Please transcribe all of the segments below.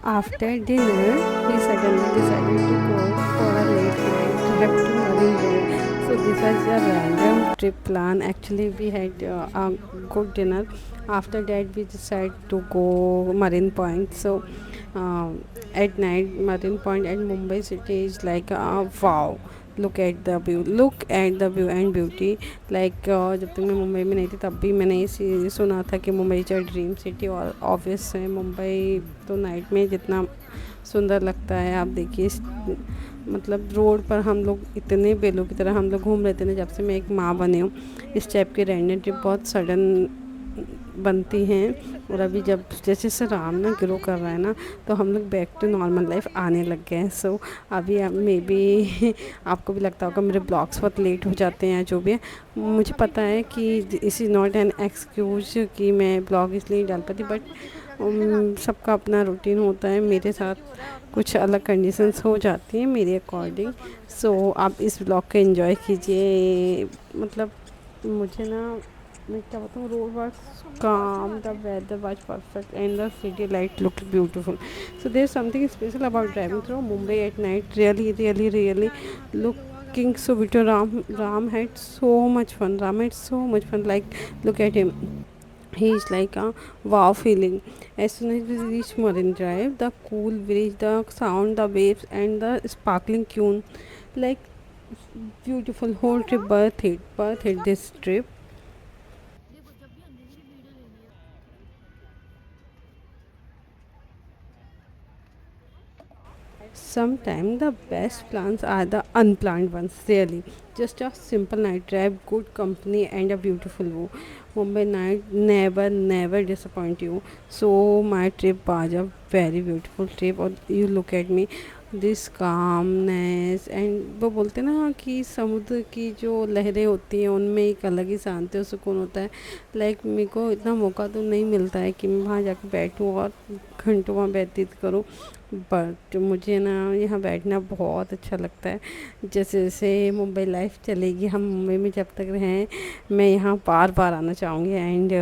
After dinner, we suddenly decided to go for a late night trip to Marine Drive. So this was a random trip plan. Actually, we had a good dinner. After that, we decided to go Marine Point. So at night, Marine Point at Mumbai city is like wow. Look at the view and beauty like जब तक मैं मुंबई में नहीं थी तब भी मैंने इसी सुना था कि Mumbai is a dream city और ऑब्वियस है मुंबई तो नाइट में जितना सुंदर लगता है आप देखिए मतलब रोड पर हम लोग इतने बेलों की तरह हम लोग घूम रहे थे ना जब से मैं एक माँ बनी हूँ इस टाइप की रैंडम ट्रिप बहुत सडन बनती हैं और अभी जब जैसे जैसे राम ना ग्रो कर रहा है ना तो हम लोग बैक टू नॉर्मल लाइफ आने लग गए हैं सो अभी मे बी आपको भी लगता होगा मेरे ब्लॉग्स बहुत लेट हो जाते हैं जो भी है मुझे पता है कि this is not an excuse कि मैं ब्लॉग इसलिए नहीं डाल पाती बट सबका अपना रूटीन होता है मेरे साथ कुछ अलग कंडीशंस हो जाती हैं मेरे अकॉर्डिंग सो आप इस ब्लॉग को एंजॉय कीजिए मतलब मुझे ना मैं क्या बताऊँ road was calm, the weather was perfect and the city light looked beautiful. So there's something special about driving through Mumbai at night. Really looking so beautiful. Ram had so much fun. Ram had so much fun. Like look at him. He is like a wow feeling. As soon as we reach Marine Drive, the cool breeze, the sound, the waves, and the sparkling tune, like beautiful whole trip birth it this trip. Sometimes the best plans are the unplanned ones, really. Just a simple night drive, good company, and a beautiful view. Mumbai night never disappoint you. So my trip was a very beautiful trip. और you look at me, this calmness and वो बोलते हैं ना कि समुद्र की जो लहरें होती हैं उनमें एक अलग ही शांति और सुकून होता है लाइक मेरे को इतना मौका तो नहीं मिलता है कि मैं वहाँ जाकर बैठूँ और घंटों वहाँ व्यतीत करूँ बट मुझे ना यहाँ बैठना बहुत अच्छा लगता है जैसे जैसे मुंबई लाइफ चलेगी हम मुंबई में जब तक रहें मैं यहाँ बार बार आना चाहूँगी and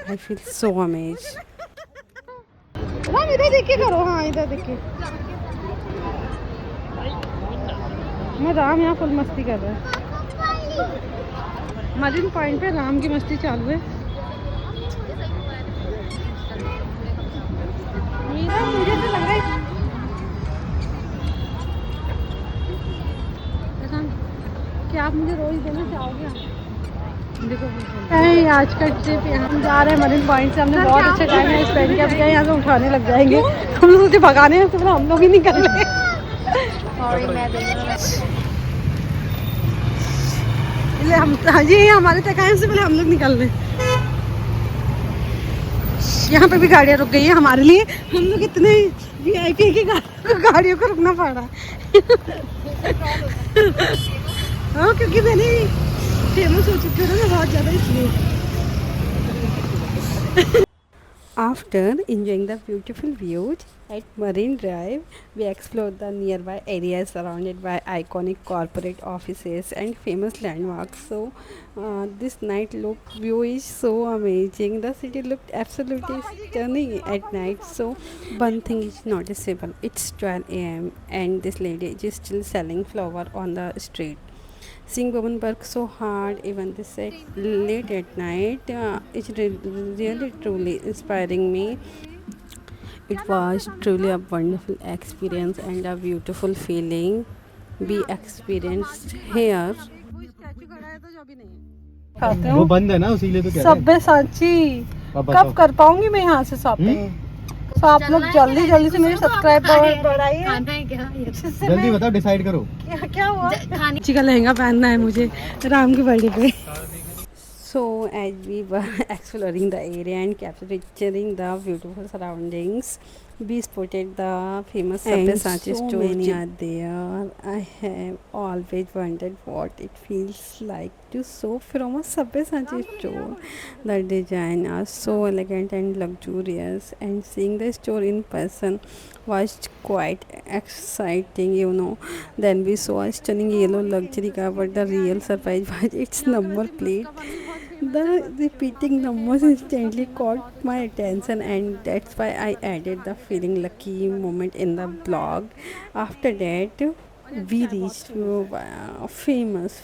I feel so amaze Ram इधर देख के करो हाँ इधर देख के मैं राम यहाँ फुल मस्ती कर रहा है मरीन पॉइंट पे राम की मस्ती चालू है मीरा मुझे तो लग रहा है क्या आप मुझे रोज देना चाहोगे देखो आज का ट्रिप यहाँ हम जा रहे हैं मरीन पॉइंट से हमने बहुत अच्छा टाइम स्पेंड किया क्या यहाँ से उठाने लग जाएंगे हम लोग मुझे भगाने हैं तो फिर हम लोग ही निकल रहे हम हाँ जी हमारे तक आए से पहले हम लोग निकल रहे हैं यहाँ पे भी गाड़ियाँ रुक गई है हमारे लिए हम लोग इतने VIP की गाड़ियों को रुकना पड़ रहा है हाँ क्योंकि मैंने फेमस हो चुकी हूँ ना बहुत ज़्यादा इसलिए After enjoying the beautiful views at Marine Drive, we explored the nearby areas surrounded by iconic corporate offices and famous landmarks. So, this night look view is so amazing. The city looked absolutely stunning at night. So, one thing is noticeable: it's 12 a.m. and this lady is still selling flower on the street. Seeing women work so hard, even this late at night, is really truly inspiring me. It was truly a wonderful experience and a beautiful feeling we experienced here. वो बंद है ना इसीलिए तो कह रहे हैं सब सांची कब कर पाऊंगी मैं यहाँ से शॉपिंग तो आप लोग जल्दी जल्दी से मेरे सब्सक्राइब बढ़ाइए जल्दी बताओ डिसाइड करो क्या हुआ खाने का लहंगा पहनना है मुझे राम के बर्थडे पे So, as we were exploring the area and capturing the beautiful surroundings, we spotted the famous Sabyasachi store. So many are there. I have always wondered what it feels like to shop from a Sabyasachi store. The design are so elegant and luxurious, and seeing the store in person was quite exciting, you know. Then we saw a stunning yellow luxury car, but the real surprise was its number plate. The repeating numbers instantly caught my attention, and that's why I added the feeling lucky moment in the blog. After that, we reached famous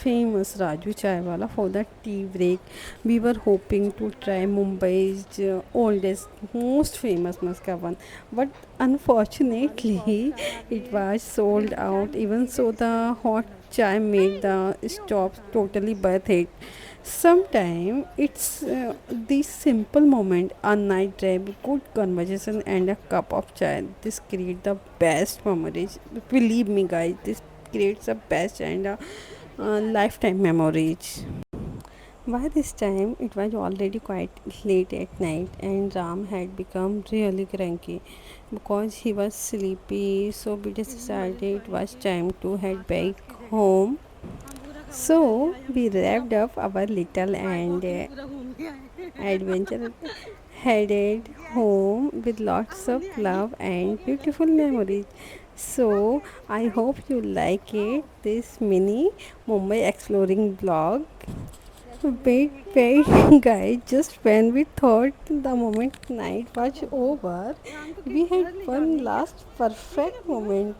Raju Chai Wala for the tea break. We were hoping to try Mumbai's oldest, most famous Muska one, but unfortunately, it was sold out. Even so, the hot chai made the stops totally worth it. Sometimes it's this simple moment, a night drive, good conversation, and a cup of chai. This creates the best memories. Believe me, guys, this creates the best and lifetime memories. By this time, it was already quite late at night, and Ram had become really cranky because he was sleepy. So we decided it was time to head back home. So we wrapped up our little and adventure, headed home with lots of love and beautiful memories. So I hope you like it, this mini Mumbai exploring vlog. Wait, guys, just when we thought the moment night was over, we had one last perfect moment.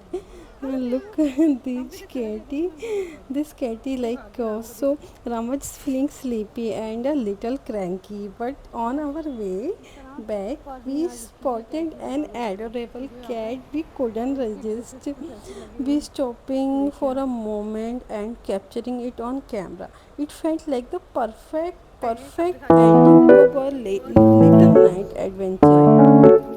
Look at this catty like so Ram was feeling sleepy and a little cranky, but on our way back we spotted an adorable cat we couldn't resist. We stopping for a moment and capturing it on camera. It felt like the perfect ending to our little night adventure.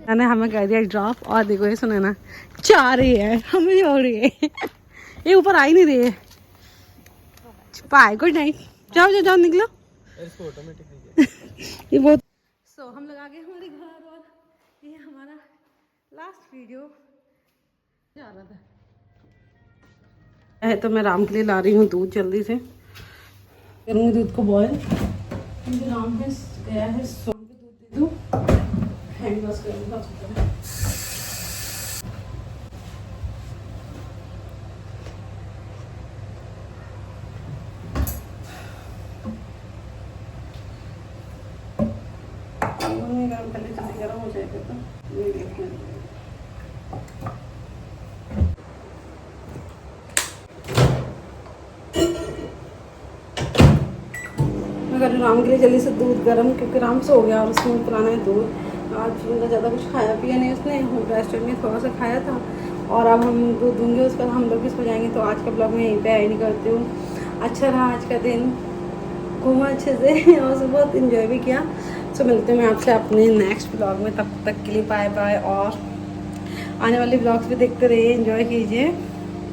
मैंने हमें कर दिया drop और देखो ये सुने ना चाह रही है हमें छोड़ रही है ये ऊपर आ ही नहीं रही है बाय गुड नाइट जाओ जाओ जाओ निकलो ये बहुत सो हम लोग आ गए हमारे घर और ये हमारा लास्ट वीडियो जा रहा था तो मैं राम के लिए ला रही हूँ दूध जल्दी से करूँगी दूध को बॉयल राम है गया है सो दूध दे दूँ हैंड वॉश करूँगा गरम पहले जल्दी गरम हो जाएगा तो ये देखना मैं कर राम के लिए जल्दी से दूध गरम क्योंकि राम सो गया और उसमें पुराना है दूध आज मतलब ज़्यादा कुछ खाया पिया नहीं उसने रेस्टोरेंट में थोड़ा सा खाया था और अब हम दूध दूँगे उसके बाद हम लोग भी सो जाएंगे तो आज का ब्लॉग मैं यहीं पे एंड करती हूँ। अच्छा रहा आज का दिन घूमा अच्छे से और बहुत इन्जॉय भी किया। सो मिलते हैं मैं आपसे अपने नेक्स्ट ब्लॉग में, तब तक के लिए बाय बाय और आने वाले ब्लॉग्स भी देखते रहिए, एंजॉय कीजिए।